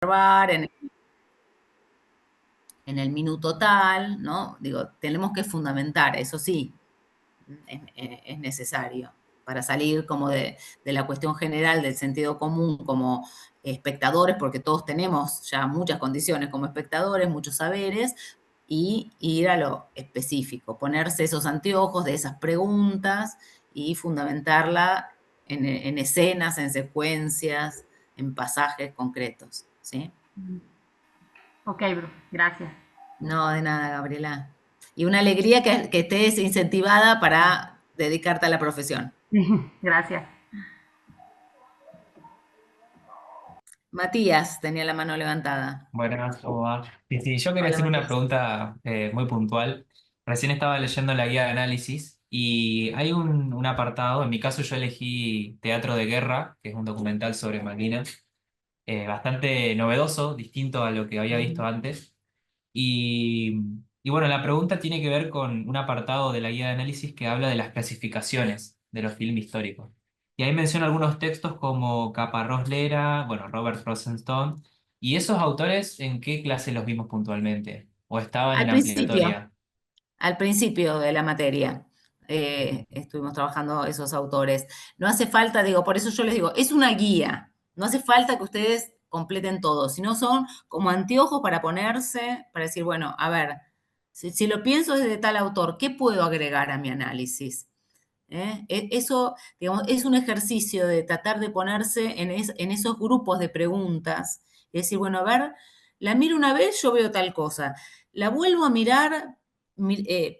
observar en el minuto tal, ¿no? Digo, tenemos que fundamentar, eso sí, es necesario para salir como de la cuestión general del sentido común como espectadores, porque todos tenemos ya muchas condiciones como espectadores, muchos saberes, y ir a lo específico, ponerse esos anteojos de esas preguntas y fundamentarla en escenas, en secuencias, en pasajes concretos, ¿sí? Ok, bro, gracias. No, de nada, Gabriela. Y una alegría que estés incentivada para dedicarte a la profesión. Gracias. Matías tenía la mano levantada. Buenas, ¿cómo va? Sí, sí, yo quería Hola, hacer una Matías. pregunta muy puntual. Recién estaba leyendo la guía de análisis y hay un apartado, en mi caso yo elegí Teatro de Guerra, que es un documental sobre Malvinas, bastante novedoso, distinto a lo que había visto antes. Y, y bueno, la pregunta tiene que ver con un apartado de la guía de análisis que habla de las clasificaciones de los filmes históricos. Y ahí menciona algunos textos como Caparrós Lera, bueno, Robert Rosenstone. ¿Y esos autores en qué clase los vimos puntualmente? ¿O estaban Al en principio, ampliatoria? al principio de la materia, estuvimos trabajando esos autores. No hace falta, digo, por eso yo les digo, es una guía. No hace falta que ustedes completen todo, sino son como anteojos para ponerse, para decir, bueno, a ver, si lo pienso desde tal autor, ¿qué puedo agregar a mi análisis? Eso, digamos, es un ejercicio de tratar de ponerse en esos grupos de preguntas y decir, bueno, a ver, la miro una vez, yo veo tal cosa. La vuelvo a mirar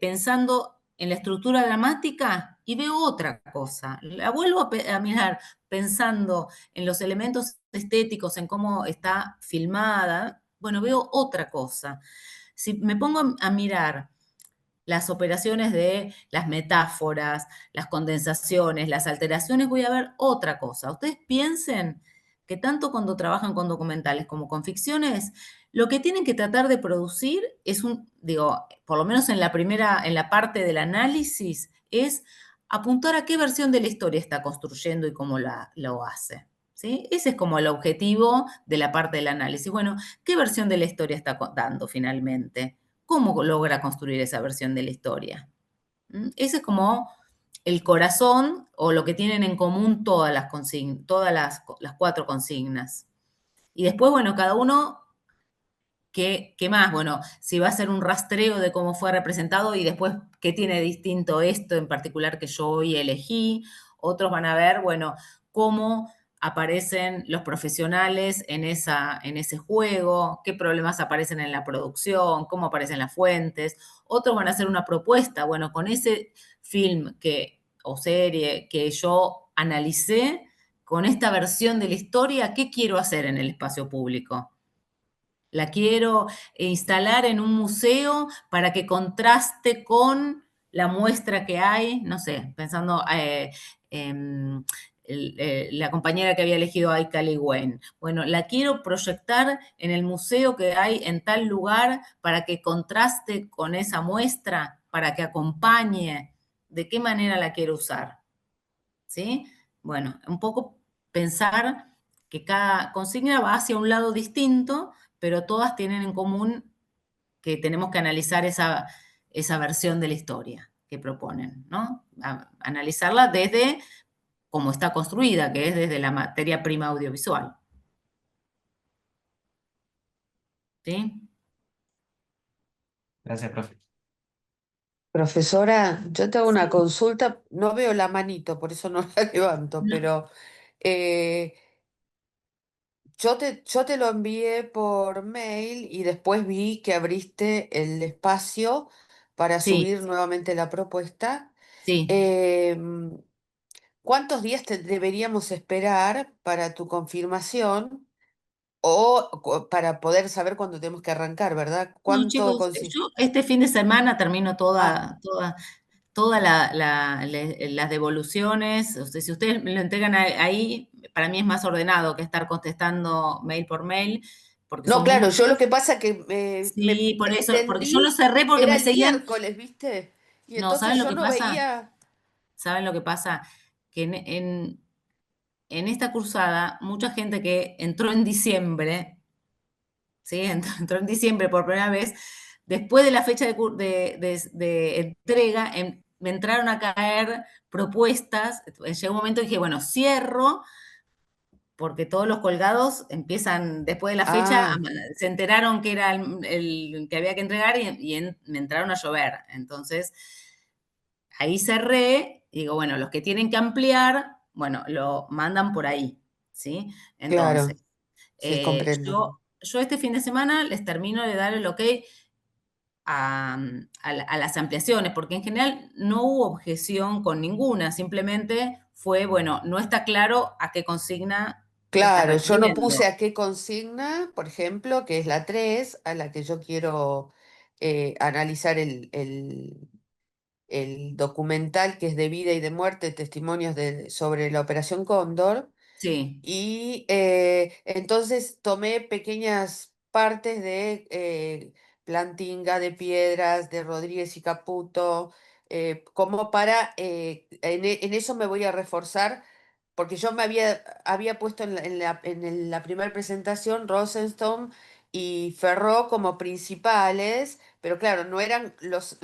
pensando en la estructura dramática y veo otra cosa. La vuelvo a mirar pensando en los elementos estéticos, en cómo está filmada, bueno, veo otra cosa. Si me pongo a mirar las operaciones de las metáforas, las condensaciones, las alteraciones, voy a ver otra cosa. Ustedes piensen que tanto cuando trabajan con documentales como con ficciones, lo que tienen que tratar de producir es digo, por lo menos en la primera, en la parte del análisis, es apuntar a qué versión de la historia está construyendo y cómo lo hace. ¿Sí? Ese es como el objetivo de la parte del análisis. Bueno, ¿qué versión de la historia está dando finalmente? ¿Cómo logra construir esa versión de la historia? Ese es como el corazón o lo que tienen en común todas las cuatro consignas. Y después, bueno, cada uno, ¿qué más? Bueno, si va a ser un rastreo de cómo fue representado y después qué tiene distinto esto en particular que yo hoy elegí. Otros van a ver, bueno, cómo aparecen los profesionales en ese juego, qué problemas aparecen en la producción, cómo aparecen las fuentes. Otros van a hacer una propuesta, bueno, con ese film o serie que yo analicé, con esta versión de la historia, ¿qué quiero hacer en el espacio público? La quiero instalar en un museo para que contraste con la muestra que hay, no sé, pensando en la compañera que había elegido a Cali Wayne. Bueno, la quiero proyectar en el museo que hay en tal lugar para que contraste con esa muestra, para que acompañe. ¿De qué manera la quiero usar? ¿Sí? Bueno, un poco pensar que cada consigna va hacia un lado distinto, pero todas tienen en común que tenemos que analizar esa versión de la historia que proponen, ¿no? Analizarla desde cómo está construida, que es desde la materia prima audiovisual. ¿Sí? Gracias, profe. Profesora, yo te hago una Sí. consulta, no veo la manito, por eso no la levanto, No, pero eh, yo te lo envié por mail y después vi que abriste el espacio para sí, subir nuevamente la propuesta. sí. Em, ¿Cuántos días deberíamos esperar para tu confirmación o para poder saber cuándo tenemos que arrancar, ¿verdad? No, ¿Cuánto chicos, consiste? yo este fin de semana termino Ah, todas las devoluciones. O sea, si ustedes me lo entregan ahí, para mí es más ordenado que estar contestando mail por mail, porque no, son claro, yo muchos. lo que pasa que me Sí, por eso, porque yo lo entendí cerré que porque era me el seguían. miércoles, ¿viste? Y No, entonces ¿saben lo yo que no pasa? veía. ¿Saben lo que pasa? Que en esta cursada, mucha gente que entró en diciembre ¿sí? Entró en diciembre por primera vez. Después de la fecha de entrega, me entraron a caer propuestas. Llegó un momento y dije, bueno, cierro, porque todos los colgados empiezan después de la fecha, Ah, se enteraron que era el que había que entregar y me entraron a llover. Entonces, ahí cerré, y digo, bueno, los que tienen que ampliar, bueno, lo mandan por ahí, ¿sí? claro, Entonces, sí, comprendo. yo este fin de semana les termino de dar el ok a las ampliaciones, porque en general no hubo objeción con ninguna, simplemente fue, bueno, no está claro a qué consigna estás Claro, yo no puse refiriendo. a qué consigna, por ejemplo, que es la 3 a la que yo quiero analizar el documental que es de vida y de muerte, testimonios sobre la Operación Cóndor. Sí, Y entonces tomé pequeñas partes de Plantinga, de Piedras, de Rodríguez y Caputo, como para, en eso me voy a reforzar, porque yo había puesto en la primera presentación Rosenstone y Ferró como principales, pero claro, no eran los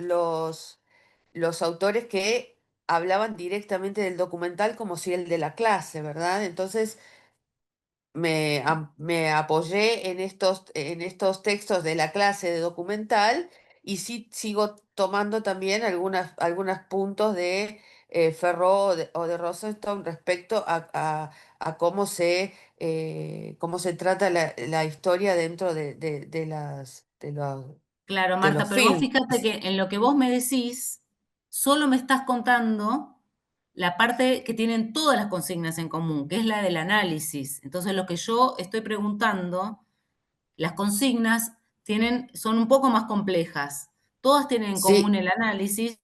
autores que hablaban directamente del documental como si el de la clase, ¿verdad? Entonces me apoyé en estos textos de la clase de documental y sí sigo tomando también algunos puntos de Ferró o de Rosenstone respecto a cómo se trata la historia dentro claro, de Marta, los pero vos films. fíjate que en lo que vos me decís, solo me estás contando la parte que tienen todas las consignas en común, que es la del análisis. Entonces, lo que yo estoy preguntando, las consignas son un poco más complejas. Todas tienen en común Sí, el análisis,